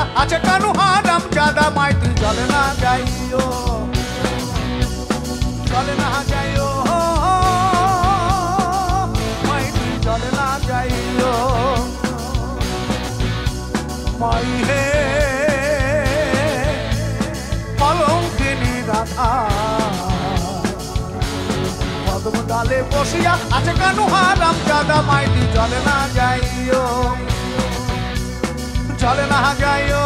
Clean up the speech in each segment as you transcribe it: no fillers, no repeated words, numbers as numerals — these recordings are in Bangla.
বসিয়া আছে কানু হারাম জাদা মাই তুই চলে না যাইও চলে না যাইও মাই তুই চলে না যাইও মাই হে কলঙ্কিনী রাধা কদম ডালে বসিয়া আছে কানু হারাম জাদা মাই তুই চলে না যাইও চলে না যাইও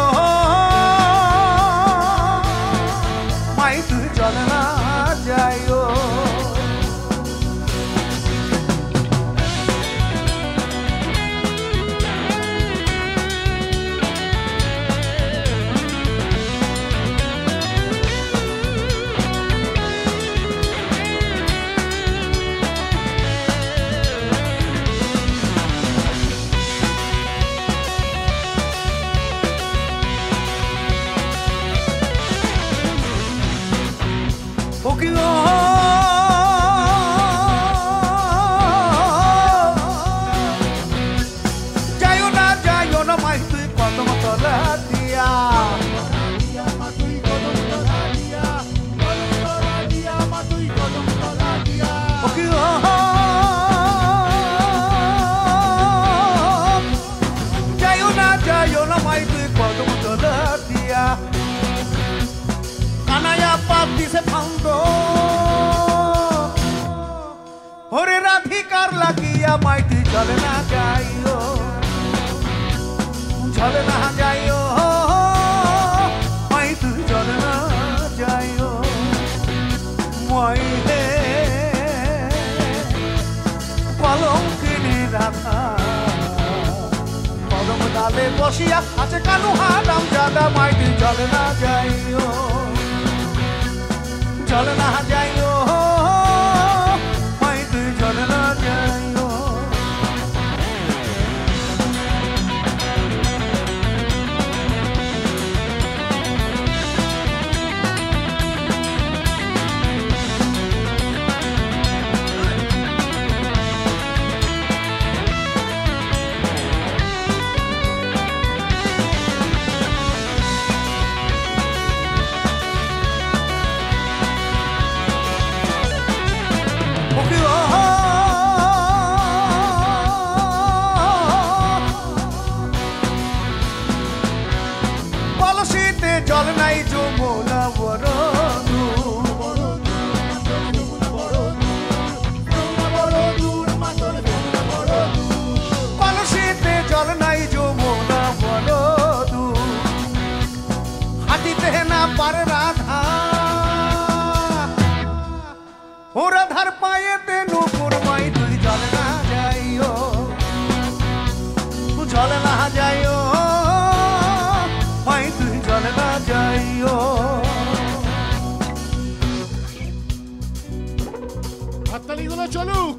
মাই তুই চলে না যাইও যাইও না মাই তুই কদম তলা দিয়া যাইও না মাই তুই কদম তলা দিয়া কানায়া পাপ দিছে ফান্দ ওরে রাধিকার লাগিয়া মাই তুই চলে না যাইও চলে না যাইও মাই তুই চলে না যাইও মাই হে কলঙ্কিনী রাধা কদম ডালে বসিয়া আছে কানু হারাম জাদা মাই তুই চলে না যাইও চলে না যাইও মাই তুই চলে না যাইও কলসিতে জল নাই যমুনা বড় কলসিতে জল নাই যমুনা বড় হাতিতে না পারে রাধা ও রাধার পায়েতে নুপুর মাই তুই চলে না যাইও চলে না যাইও মাই তুই চলে না যাইও হাততালিগুলো চলুক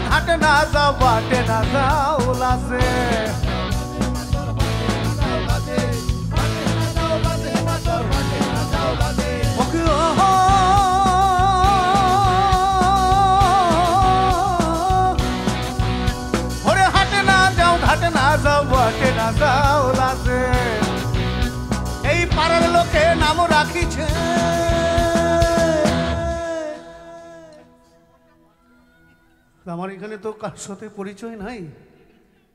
ঘাটে না যাও বাটে না যাও লাসে ওরে হাটে না যাও ঘাটে না যাও বাটে না যাও লাসে এই পাড়ার লোকে নাম রাখিছে আমার এখানে তো কার সাথে পরিচয় নাই,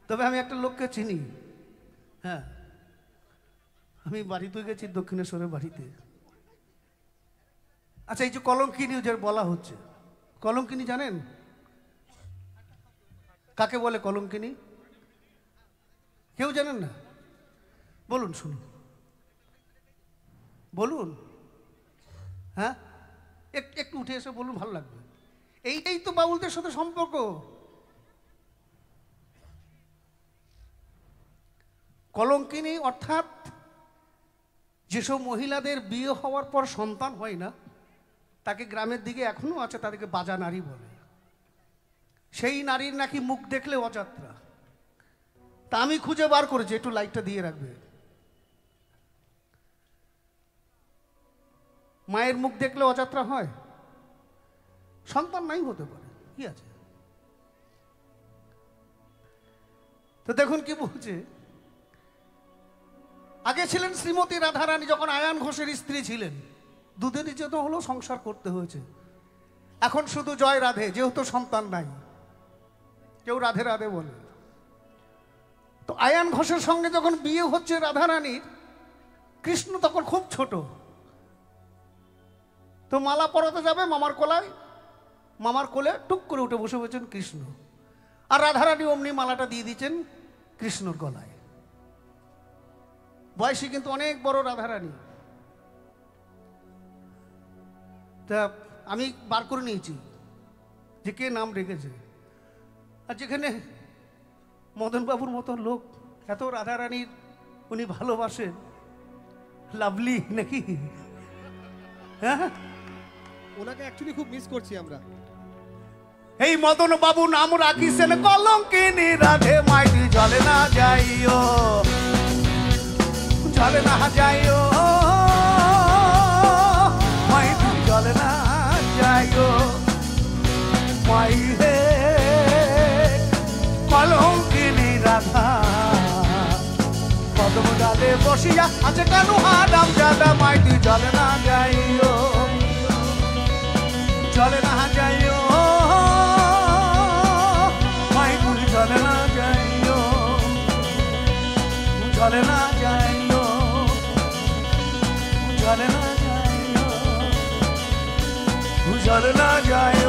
তবে আমি একটা লোককে চিনি। হ্যাঁ, আমি বাড়িতে গেছি, দক্ষিণেশ্বরের বাড়িতে। আচ্ছা, এই যে কলঙ্কিনী যে বলা হচ্ছে, কলঙ্কিনী জানেন কাকে বলে? কলঙ্কিনী কেউ জানেন না? বলুন, শুনুন, বলুন। হ্যাঁ, একটু উঠে এসে বলুন, ভালো লাগবে। এইটাই তো বাউলদের সাথে সম্পর্ক। কলঙ্কিনী অর্থাৎ যেসব মহিলাদের বিয়ে হওয়ার পর সন্তান হয় না, তাকে গ্রামের দিকে এখনো আছে, তাদেরকে বাজা নারী বলে। সেই নারীর নাকি মুখ দেখলে অযাত্রা। তা আমি খুঁজে বার করেছি, একটু লাইটটা দিয়ে রাখবে। মায়ের মুখ দেখলে অযাত্রা হয়? সন্তান নাই হতে পারে, কি আছে? তো দেখুন কি বলছে। আগে ছিলেন শ্রীমতী রাধারানী, যখন আয়ান ঘোষের স্ত্রী ছিলেন, দুধে নিচে তো হলেও সংসার করতে হয়েছে। এখন শুধু জয় রাধে, যেহেতু সন্তান নাই, কেউ রাধে রাধে বলে। তো আয়ান ঘোষের সঙ্গে যখন বিয়ে হচ্ছে রাধারানীর, কৃষ্ণ তখন খুব ছোট। তো মালা পরাতে যাবে মামার কোলায়, মামার কোলে টুক করে উঠে বসে বলছেন কৃষ্ণ, আর রাধারানী অমনি মালাটা দিয়ে দিচ্ছেন কৃষ্ণর গলায়। বয়সী কিন্তু অনেক বড় রাধারানী। তা আমি বার করে নিয়েছি যে কে নাম রেখেছে। আর যেখানে মদনবাবুর মতো লোক এত রাধারানীর উনি ভালোবাসেন, লাভলি নাকি? হ্যাঁ, ওনাকে অ্যাকচুয়ালি খুব মিস করছি আমরা। এই মদন বাবু নাম রাখিছেন কলঙ্কিনী রাধে, মাইটি জলে না যাইও, জলে না যাইও, মাইটি জলে না যাইও, মাই হে কলঙ্কিনী রাধা, কদম ডালে বসিয়া আছে কানু হারাম জাদা, মাইটি জলে না যাইও, জলে না যাইও, মাইগুলি জলে না যাইও, জলে না যাইও, জলে না যাইও, জলে না যাইও।